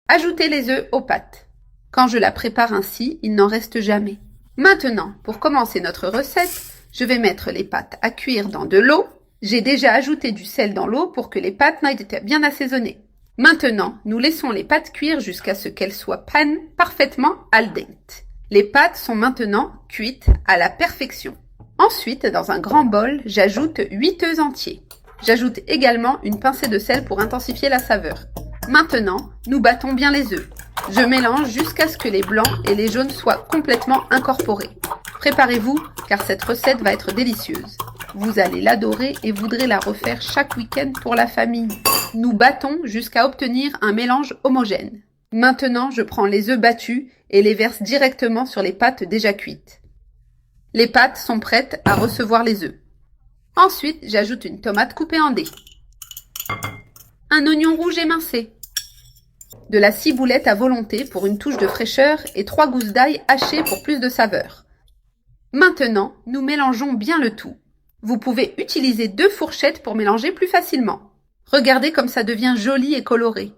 Ajoutez les œufs aux pâtes. Quand je la prépare ainsi, il n'en reste jamais. Maintenant, pour commencer notre recette, je vais mettre les pâtes à cuire dans de l'eau. J'ai déjà ajouté du sel dans l'eau pour que les pâtes n'aient bien assaisonnées. Maintenant, nous laissons les pâtes cuire jusqu'à ce qu'elles soient parfaitement al dente. Les pâtes sont maintenant cuites à la perfection. Ensuite, dans un grand bol, j'ajoute 8 œufs entiers. J'ajoute également une pincée de sel pour intensifier la saveur. Maintenant, nous battons bien les œufs. Je mélange jusqu'à ce que les blancs et les jaunes soient complètement incorporés. Préparez-vous, car cette recette va être délicieuse. Vous allez l'adorer et voudrez la refaire chaque week-end pour la famille. Nous battons jusqu'à obtenir un mélange homogène. Maintenant, je prends les œufs battus et les verse directement sur les pâtes déjà cuites. Les pâtes sont prêtes à recevoir les œufs. Ensuite, j'ajoute une tomate coupée en dés, un oignon rouge émincé, de la ciboulette à volonté pour une touche de fraîcheur et 3 gousses d'ail hachées pour plus de saveur. Maintenant, nous mélangeons bien le tout. Vous pouvez utiliser 2 fourchettes pour mélanger plus facilement. Regardez comme ça devient joli et coloré.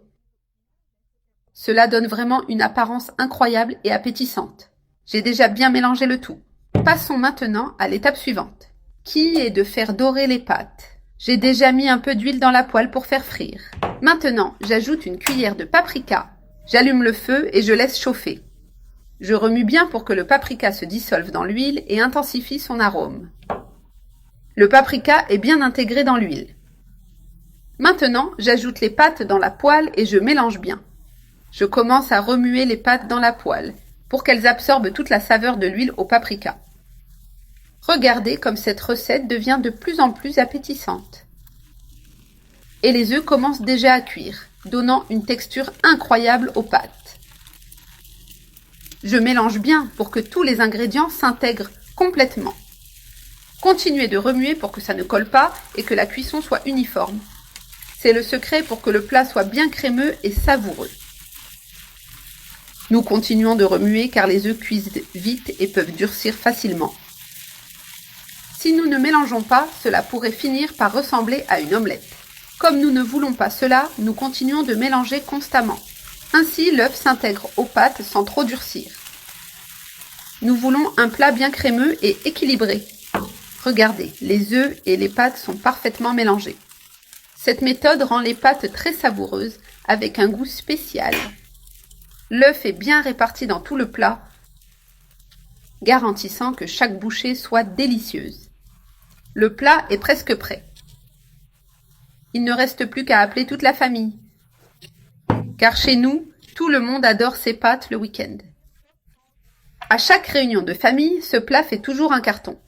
Cela donne vraiment une apparence incroyable et appétissante. J'ai déjà bien mélangé le tout. Passons maintenant à l'étape suivante, qui est de faire dorer les pâtes. J'ai déjà mis un peu d'huile dans la poêle pour faire frire. Maintenant, j'ajoute une cuillère de paprika. J'allume le feu et je laisse chauffer. Je remue bien pour que le paprika se dissolve dans l'huile et intensifie son arôme. Le paprika est bien intégré dans l'huile. Maintenant, j'ajoute les pâtes dans la poêle et je mélange bien. Je commence à remuer les pâtes dans la poêle pour qu'elles absorbent toute la saveur de l'huile au paprika. Regardez comme cette recette devient de plus en plus appétissante. Et les œufs commencent déjà à cuire, donnant une texture incroyable aux pâtes. Je mélange bien pour que tous les ingrédients s'intègrent complètement. Continuez de remuer pour que ça ne colle pas et que la cuisson soit uniforme. C'est le secret pour que le plat soit bien crémeux et savoureux. Nous continuons de remuer car les œufs cuisent vite et peuvent durcir facilement. Si nous ne mélangeons pas, cela pourrait finir par ressembler à une omelette. Comme nous ne voulons pas cela, nous continuons de mélanger constamment. Ainsi, l'œuf s'intègre aux pâtes sans trop durcir. Nous voulons un plat bien crémeux et équilibré. Regardez, les œufs et les pâtes sont parfaitement mélangés. Cette méthode rend les pâtes très savoureuses avec un goût spécial. L'œuf est bien réparti dans tout le plat, garantissant que chaque bouchée soit délicieuse. Le plat est presque prêt. Il ne reste plus qu'à appeler toute la famille. Car chez nous, tout le monde adore ces pâtes le week-end. À chaque réunion de famille, ce plat fait toujours un carton.